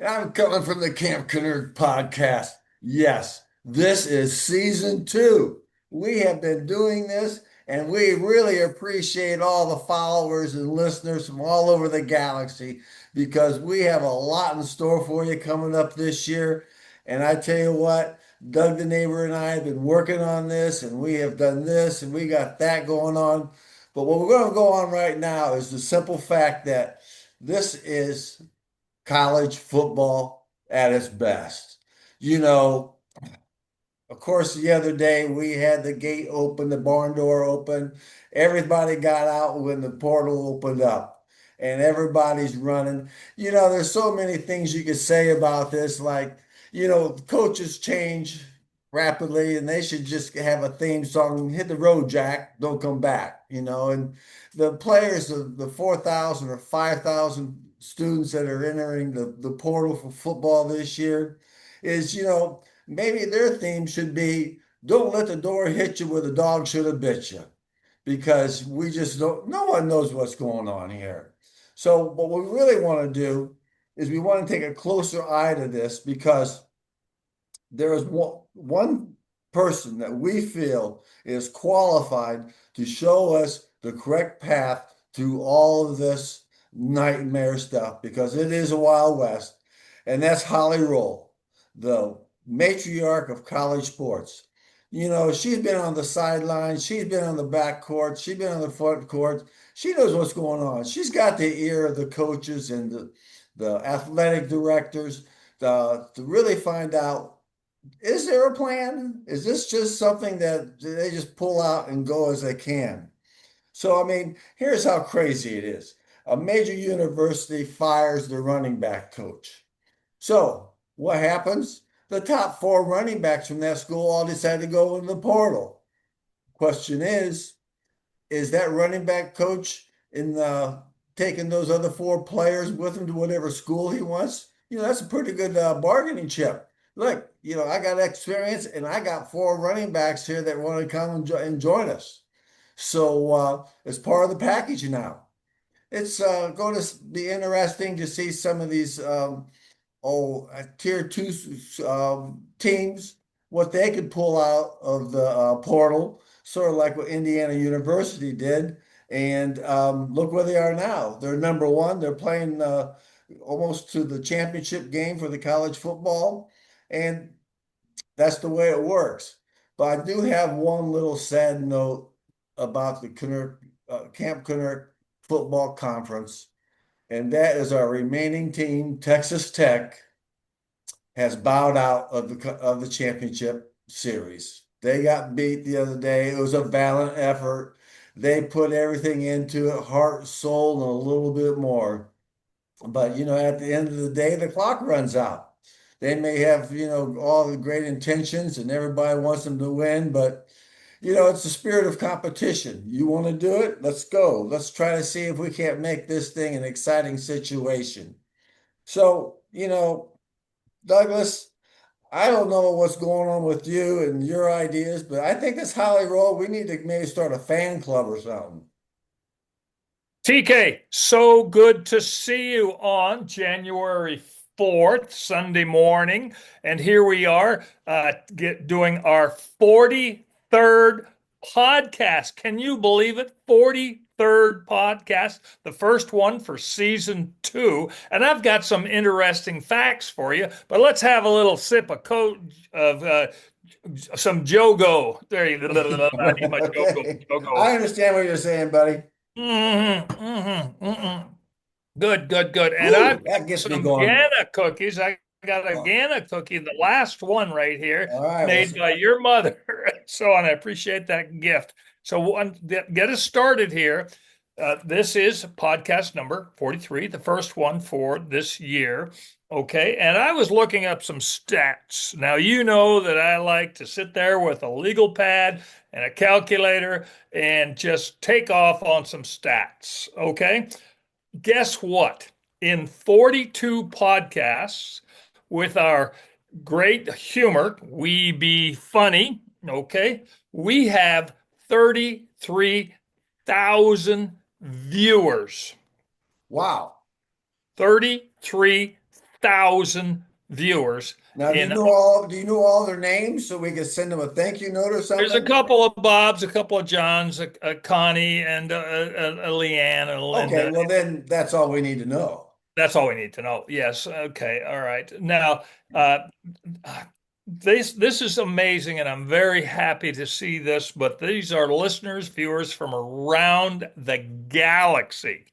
I'm coming from the Camp Kennerk podcast. Yes, this is season two. We have been doing this, and we really appreciate all the followers and listeners from all over the galaxy because we have a lot in store for you coming up this year. And I tell you what, Doug the neighbor and I have been working on this, and we have done this, and we got that going on. But what we're going to go on right now is the simple fact that this is college football at its best. You know, of course, the other day we had the gate open, the barn door open. Everybody got out when the portal opened up, and everybody's running. There's so many things you could say about this, like, coaches change rapidly, and they should just have a theme song, hit the road, Jack, don't come back, and the players, the 4,000 or 5,000 students that are entering the portal for football this year is, maybe their theme should be don't let the door hit you where the dog should have bit you because we just don't, no one knows what's going on here. So, what we really want to do is we want to take a closer eye to this because there is one person that we feel is qualified to show us the correct path through all of this nightmare stuff because it is a Wild West, and that's Holly Roll, the matriarch of college sports. She's been on the sidelines, she's been on the back court, she's been on the front court. She knows what's going on. She's got the ear of the coaches and the athletic directors to really find out, is there a plan? Is this just something that they just pull out and go as they can? So, I mean, here's how crazy it is. A major university fires the running back coach. So, what happens? The top four running backs from that school all decide to go in the portal. Question is that running back coach in taking those other four players with him to whatever school he wants? That's a pretty good bargaining chip. Look, I got experience and I got four running backs here that want to come and join us. So it's part of the package now. It's going to be interesting to see some of these tier two teams, what they could pull out of the portal, sort of like what Indiana University did. And look where they are now. They're number one. They're playing almost to the championship game for the college football. And that's the way it works. But I do have one little sad note about the Camp Kennerk football conference, and that is our remaining team, Texas Tech, has bowed out of the championship series. They got beat the other day. It was a valiant effort. They put everything into it, heart, soul, and a little bit more. But at the end of the day, the clock runs out. They may have, all the great intentions and everybody wants them to win, but it's the spirit of competition. You want to do it? Let's go. Let's try to see if we can't make this thing an exciting situation. So, Douglas, I don't know what's going on with you and your ideas, but I think this Holly Roll, we need to maybe start a fan club or something. TK, so good to see you on January 4th, Sunday morning. And here we are doing our 43rd podcast. Can you believe it? 43rd podcast, the first one for season two. And I've got some interesting facts for you, but let's have a little sip of some Jogo. There you go. I need my Jogo. I understand what you're saying, buddy. Good, good, good. And I've Whew, got that gets me some going. Gana cookies. I got a Oh, Gana cookie, the last one right here, all right. Well, made by your mother. So, and I appreciate that gift. So, get us started here. This is podcast number 43, the first one for this year. Okay. And I was looking up some stats. Now, you know that I like to sit there with a legal pad and a calculator and just take off on some stats. Okay. Guess what? In 42 podcasts with our great humor, we be funny. Okay. We have 33,000 viewers. wow. 33,000 4,000 viewers Now, in. do you know all their names so we can send them a thank you note or There's a something? couple of Bobs, a couple of Johns, a Connie, and a Leanne and a Okay, Linda. well then that's all we need to know. That's all we need to know. Yes. Okay. All right. Now, uh, this is amazing, and I'm very happy to see this. But these are listeners, viewers from around the galaxy,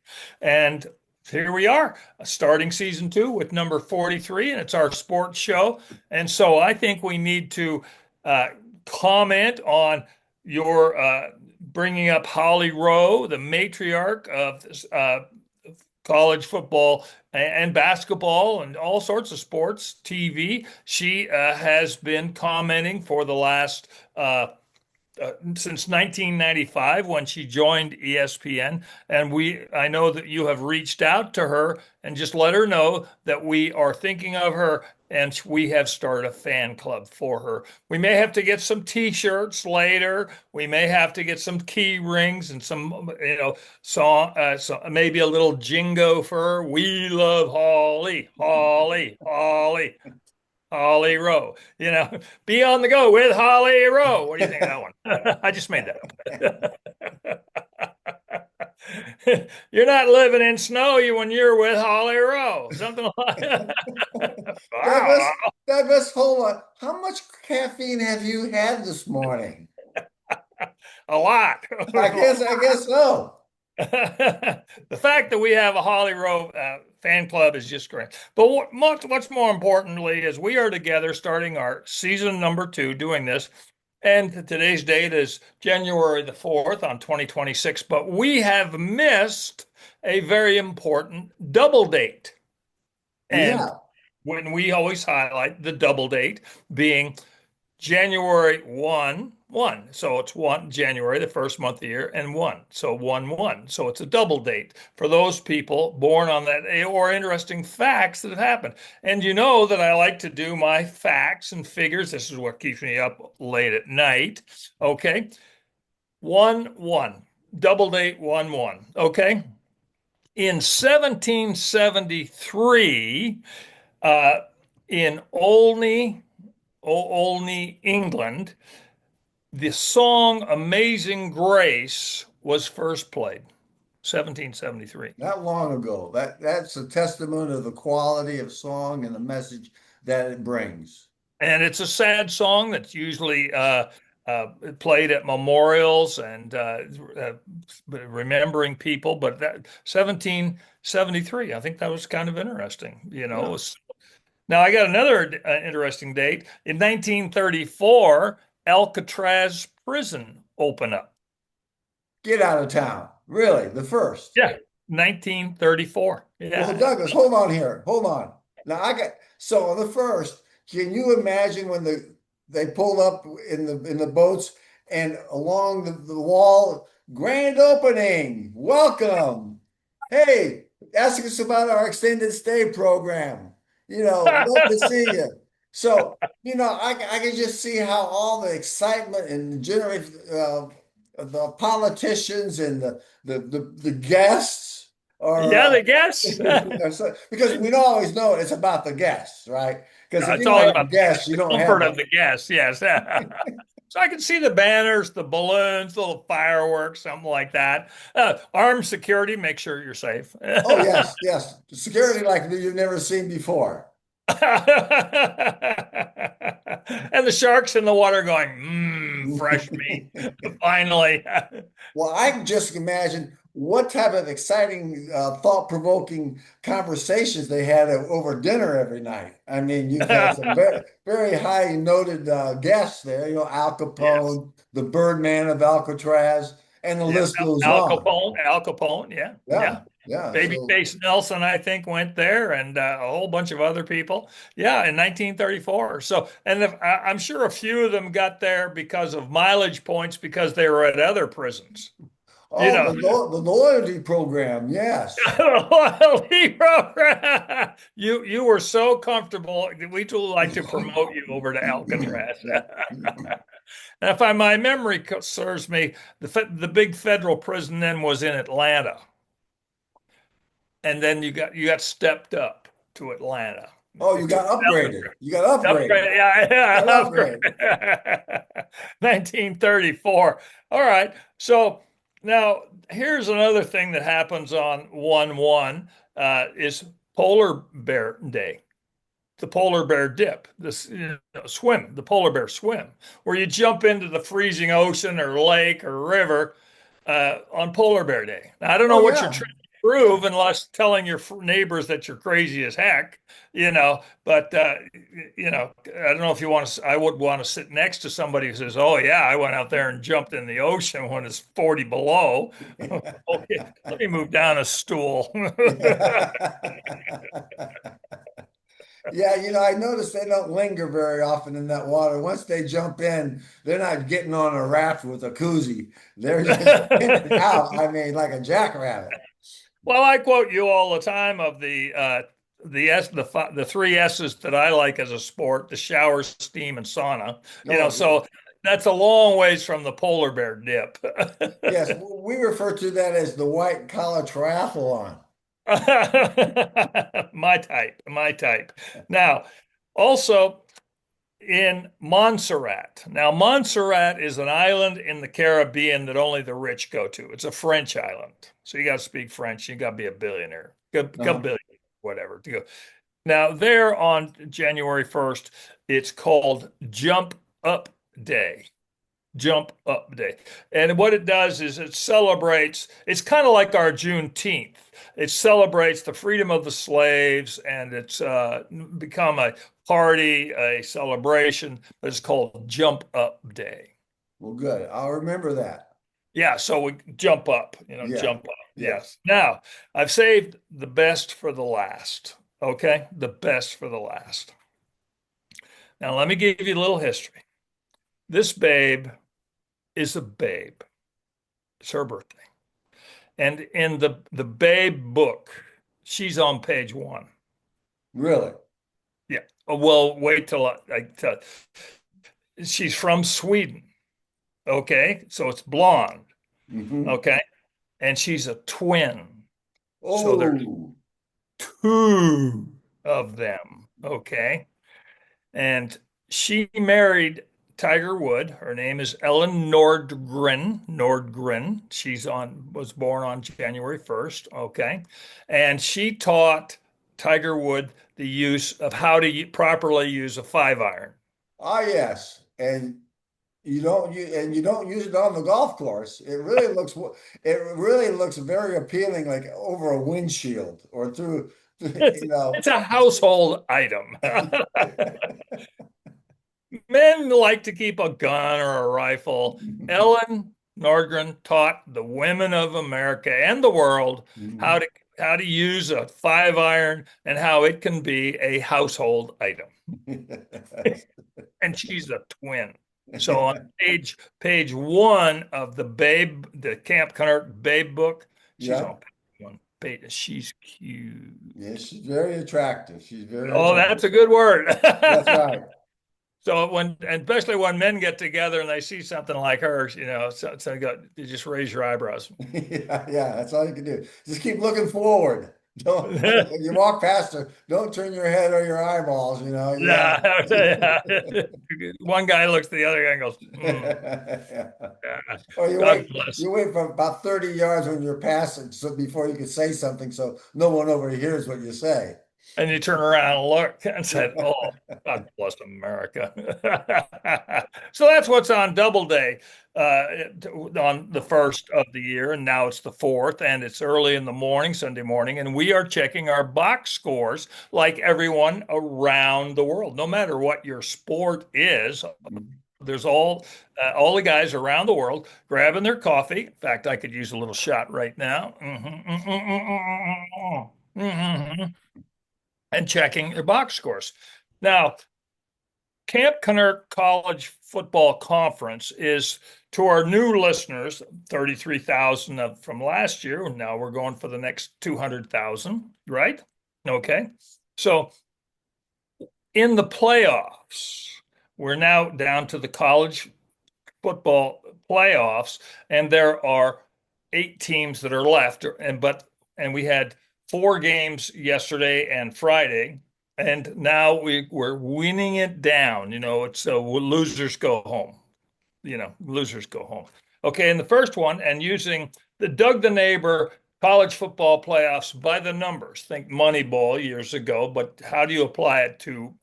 and here we are, starting season 2 with number 43, and it's our sports show. And so I think we need to uh, comment on your bringing up Holly Rowe, the matriarch of college football and basketball and all sorts of sports, TV. She has been commenting for the last since 1995 when she joined ESPN. And I know that you have reached out to her and just let her know that we are thinking of her and we have started a fan club for her. We may have to get some t-shirts later. We may have to get some key rings and some, song, so maybe a little jingo for her. We love Holly, Holly, Holly. Holly Rowe. Be on the go with Holly Rowe. What do you think of that one? I just made that up. You're not living in snow when you're with Holly Rowe. Something like that. Douglas, Wow. Douglas, hold on. How much caffeine have you had this morning? A lot. I guess so. The fact that we have a Holly Rowe fan club is just great. But much more importantly is we are together starting our season number 2 doing this. And today's date is January the 4th on 2026. But we have missed a very important double date. And Yeah. when we always highlight the double date being January 1, 1. So it's 1 January, the first month of the year, and 1. So 1, 1. So it's a double date for those people born on that or interesting facts that have happened. And you know that I like to do my facts and figures. This is what keeps me up late at night. Okay. 1, 1. Double date 1, 1. Okay. In 1773, uh, in Olney, England, the song Amazing Grace was first played, 1773. Not long ago. That's a testament of the quality of song and the message that it brings. And it's a sad song that's usually played at memorials and remembering people. But that 1773, I think that was kind of interesting. Yeah. Now, I got another interesting date. In 1934, Alcatraz prison opened up. Get out of town. Really, the first. Yeah, 1934. Well, Yeah. Douglas, hold on here. Hold on. Now I got so on the first, can you imagine when they pulled up in the boats and along the wall, grand opening, welcome. Hey, ask us about our extended stay program. Love to see you. So, I can just see how all the excitement and generate the politicians and the guests are Yeah, the guests. because we don't always know it's about the guests, right? Because if you It's don't always have about guests, you the don't have comfort of the guests. Yes. So I can see the banners, the balloons, the little fireworks, something like that. Armed security, make sure you're safe. oh yes, yes, security like you've never seen before. And the sharks in the water going, fresh meat. Finally. Well, I can just imagine what type of exciting, thought-provoking conversations they had over dinner every night. I mean, you've had some very, very high noted guests there. Al Yes. Capone, the Birdman of Alcatraz, and the Yeah. list goes Al on. Capone. Al Capone. Yeah. Yeah, Yeah. yeah. So, Babyface Nelson, I think, went there, and a whole bunch of other people. Yeah, in 1934. So, and I'm sure a few of them got there because of mileage points because they were at other prisons. You oh, know, the loyalty program. Yes. loyalty program. You were so comfortable. We would like to promote you over to Alcatraz. And if my memory serves me, the big federal prison then was in Atlanta, and then you got stepped up to Atlanta. Oh, you got upgraded. You got upgraded. Upgrade, yeah, You yeah, got upgrade. upgraded. 1934. All right. So now here's another thing that happens on 1/1 is Polar Bear Day, the polar bear dip, swim, the polar bear swim, where you jump into the freezing ocean or lake or river on Polar Bear Day. Now, I don't know Oh what you're yeah. trying to Yeah. prove unless telling your neighbors that you're crazy as heck, but I don't know if you want to, I would want to sit next to somebody who says, oh, yeah, I went out there and jumped in the ocean when it's 40 below. Okay, let me move down a stool. Yeah, I noticed they don't linger very often in that water. Once they jump in, they're not getting on a raft with a koozie. They're just in and out. I mean, like a jackrabbit. Well, I quote you all the time of the three S's that I like as a sport: the shower, steam, and sauna. Oh, yeah. So that's a long ways from the polar bear dip. Yes, we refer to that as the white collar triathlon. My type, my type. Now, also in Montserrat. Now, Montserrat is an island in the Caribbean that only the rich go to. It's a French island. So you got to speak French. You got to be a billionaire, a Uh-huh. billion, whatever to go. Now, there on January 1st, it's called Jump Up Day. Jump Up Day. And what it does is it celebrates, it's kind of like our Juneteenth. It celebrates the freedom of the slaves and it's become a party, a celebration, but it's called Jump Up Day. Well, good. I'll remember that. Yeah, so we jump up, Yeah. jump up. Yeah. Yes. Now, I've saved the best for the last. Okay? The best for the last. Now, let me give you a little history. This babe is a babe. It's her birthday. And in the Babe book, she's on page one. Really? Yeah. Well, wait till I tell. She's from Sweden. Okay, so it's blonde. Hmm. Okay, and she's a twin. So there's Oh. two of them. Okay, and she married Tiger Wood. Her name is Ellen Nordgren. Nordgren. Was born on January 1st. Okay. And she taught Tiger Wood the use of how to properly use a 5 iron. Ah, yes. And you don't use it on the golf course. It really looks very appealing, like over a windshield or through, It's, you know. it's a household item. Men like to keep a gun or a rifle. Ellen Nordgren taught the women of America and the world how Mhm. to how to use a 5 iron and how it can be a household item. And she's a twin. So on page one of the Camp Kennerk Babe book, she's Yeah. on page one. She's cute. Yeah, she's very attractive. She's very Oh, attractive. that's a good word. That's right. So and especially when men get together and they see something like hers, you just raise your eyebrows. Yeah, yeah, that's all you can do. Just keep looking forward. Don't When you walk past her, don't turn your head or your eyeballs, you got Yeah. One guy looks at the other guy and goes, yeah. yeah. Or you God wait, bless. you wait for about 30 yards when you're passing so before you can say something so no one overhears what you say. And you turn around and look and said, oh, God bless America. So that's what's on Doubleday on the first of the year. And now it's the fourth, and it's early in the morning, Sunday morning. And we are checking our box scores like everyone around the world, no matter what your sport is. There's all the guys around the world grabbing their coffee. In fact, I could use a little shot right now. And checking their box scores. Now, Camp Kennerk College Football Conference is, to our new listeners, 33,000 from last year. Now we're going for the next 200,000, right? Okay. So in the playoffs, we're now down to the college football playoffs, and there are 8 teams that are left. And we had 4 games yesterday and Friday, and now we're weaning it down. It's losers go home. Losers go home. Okay, in the first one, and using the Doug the Neighbor college football playoffs by the numbers. Think Moneyball years ago, but how do you apply it to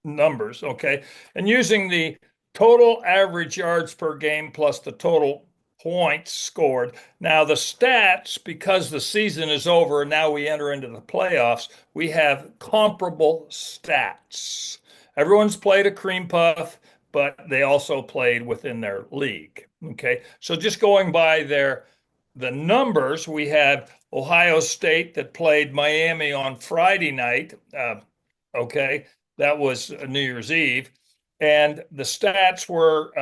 numbers? Okay, and using the total average yards per game plus the total points scored. Now, the stats, because the season is over, and now we enter into the playoffs, we have comparable stats. Everyone's played a cream puff, but they also played within their league. Okay, so just going by the numbers, we had Ohio State that played Miami on Friday night. Okay, that was New Year's Eve, and the stats were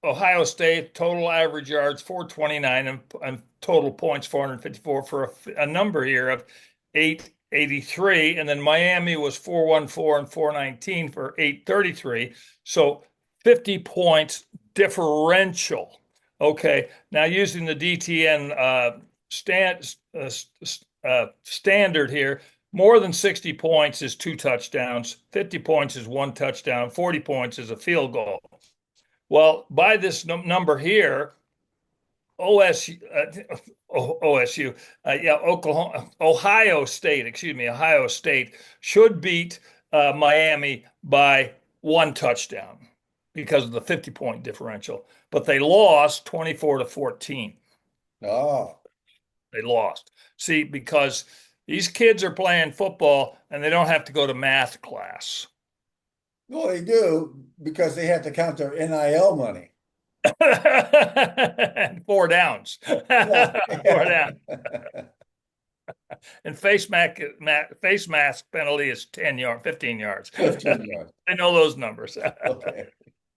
Ohio State total average yards 429 and total points 454 for a number here of 883, and then Miami was 414 and 419 for 833. So 50 points differential. Okay, now using the DTN standard here, more than 60 points is 2 touchdowns, 50 points is 1 touchdown, 40 points is a field goal. Well, by this number here, OSU, yeah, Ohio State, excuse me, Ohio State should beat Miami by 1 touchdown because of the 50-point differential, but they lost 24-14. Oh, They lost. See, because these kids are playing football and they don't have to go to math class. well, they do because they have to count their NIL money. Four downs. Well, Four yeah. down. And face mask penalty is 10 yards, 15 yards. 15 yards. I know those numbers. Okay.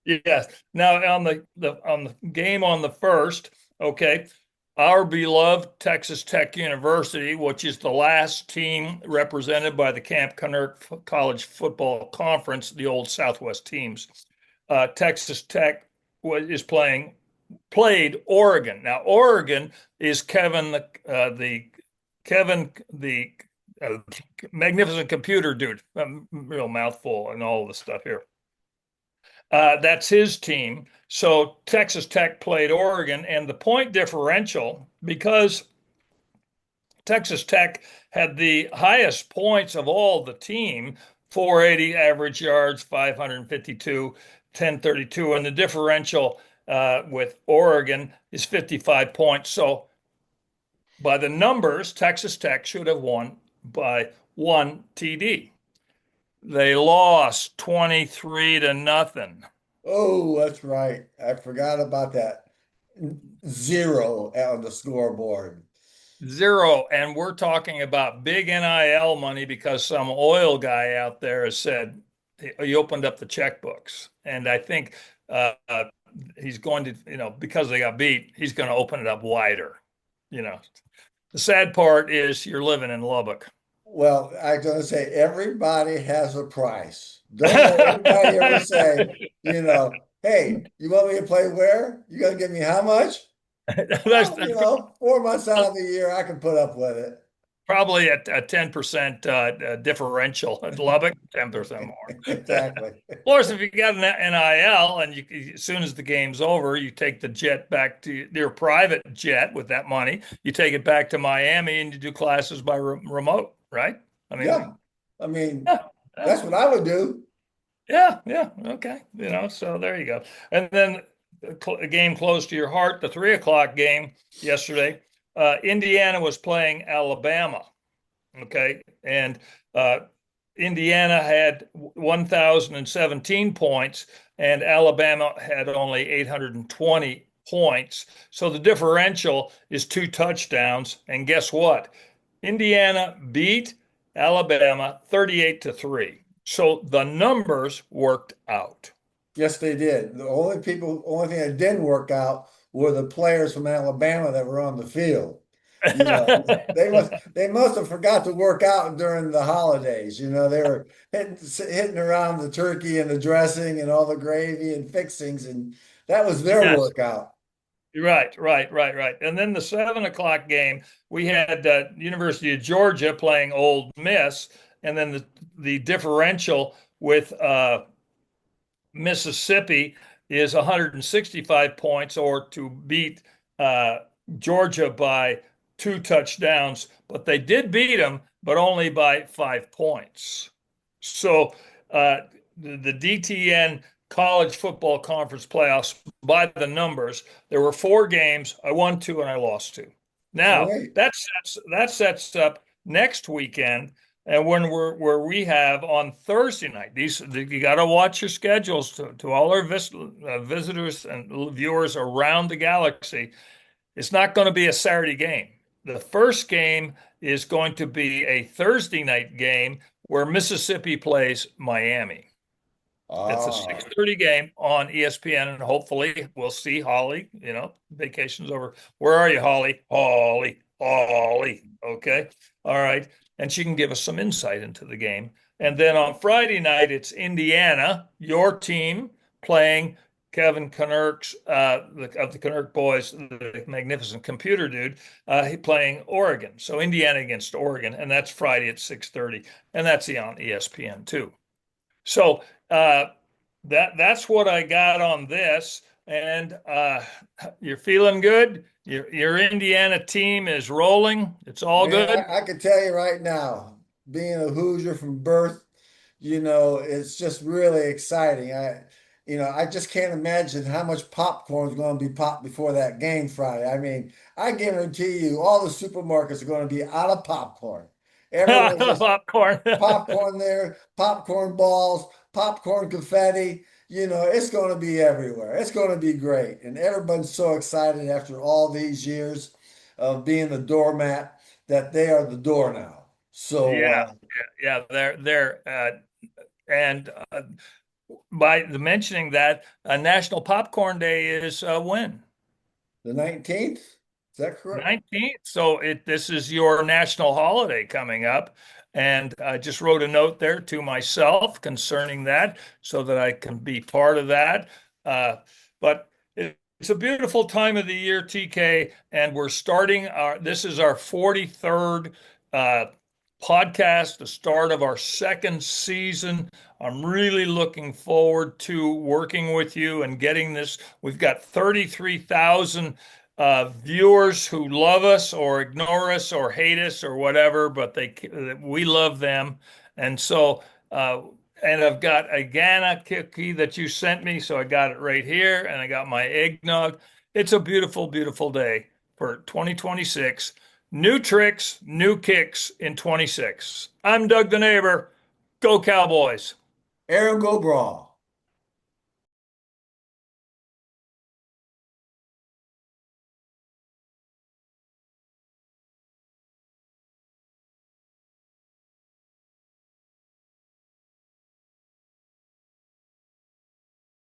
Yes. Now on the game on the first, okay, our beloved Texas Tech University, which is the last team represented by the Camp Kennerk College Football Conference, the old Southwest teams. Texas Tech is played Oregon. Now Oregon is Kevin the magnificent computer dude, real mouthful and all the stuff here. That's his team. So Texas Tech played Oregon, and the point differential, because Texas Tech had the highest points of all the team, 480 average yards, 552, 1032, and the differential with Oregon is 55 points. So by the numbers, Texas Tech should have won by 1 TD. They lost 23-0. Oh, that's right. I forgot about that. 0 on the scoreboard. Zero. And we're talking about big NIL money because some oil guy out there has said he opened up the checkbooks. And I think he's going to, because they got beat, he's going to open it up wider. The sad part is you're living in Lubbock. Well, I was going to say everybody has a price. Don't let anybody ever say, hey, you want me to play where? You going to give me how much? That's Well, 4 months out of the year, I can put up with it. probably a 10% differential at Lubbock, 10% more. Exactly. Of course, if you got an NIL and as soon as the game's over, you take the jet back to your private jet with that money, you take it back to Miami and you do classes by remote, right? Yeah. I mean, yeah, that's what I would do. yeah, okay. So there you go. And then a game close to your heart, the 3 o'clock game yesterday. Indiana was playing Alabama. Okay. And Indiana had 1,017 points and Alabama had only 820 points. So the differential is 2 touchdowns. And guess what? Indiana beat Alabama 38-3. So the numbers worked out. Yes, they did. The only thing that didn't work out were the players from Alabama that were on the field. They must have forgot to work out during the holidays. They were hitting around the turkey and the dressing and all the gravy and fixings, and that was their Yes. workout. Right. And then the 7 o'clock game, we had University of Georgia playing Ole Miss, and then the differential with Mississippi is 165 points, or to beat uh, Georgia by 2 touchdowns. But they did beat them, but only by 5 points. So the DTN College Football Conference playoffs, by the numbers, there were 4 games. I won 2 and I lost 2. Now Great. that sets up next weekend, and when where we have on Thursday night, you got to watch your schedules to all our visitors and viewers around the galaxy. It's not going to be a Saturday game. The first game is going to be a Thursday night game where Mississippi plays Miami. It's a Ah, 6:30 game on ESPN, and hopefully we'll see Holly. Vacation's over. Where are you, Holly? Holly, Holly. Okay. All right. And she can give us some insight into the game. And then on Friday night, it's Indiana, your team, playing Kevin Kennerk's of the Kennerk boys, the magnificent computer dude, playing Oregon. So Indiana against Oregon, and that's Friday at 6:30, and that's on ESPN too. So uh, that's what I got on this. And you're feeling good. Your Indiana team is rolling. It's all man, good. I can tell you right now, being a Hoosier from birth, it's just really exciting. I just can't imagine how much popcorn is going to be popped before that game Friday. I mean, I guarantee you all the supermarkets are going to be out of popcorn. Everywhere's just Popcorn. popcorn there, popcorn balls, popcorn confetti. It's going to be everywhere. It's going to be great. And everybody's so excited after all these years of being the doormat that they are the door now. So, Yeah, yeah, they're and by the mentioning that National Popcorn Day is when? the 19th, is that correct? 19th. So this is your national holiday coming up. And I just wrote a note there to myself concerning that so that I can be part of that. But it's a beautiful time of the year, TK, and we're starting this is our 43rd uh, podcast, the start of our second season. I'm really looking forward to working with you and getting this. We've got 33,000 viewers who love us or ignore us or hate us or whatever, but we love them. And so, and I've got a Ghana cookie that you sent me, so I got it right here, and I got my eggnog. It's a beautiful, beautiful day for 2026. New tricks, new kicks in 26. I'm Doug the neighbor. Go Cowboys. Aaron Go Brawl.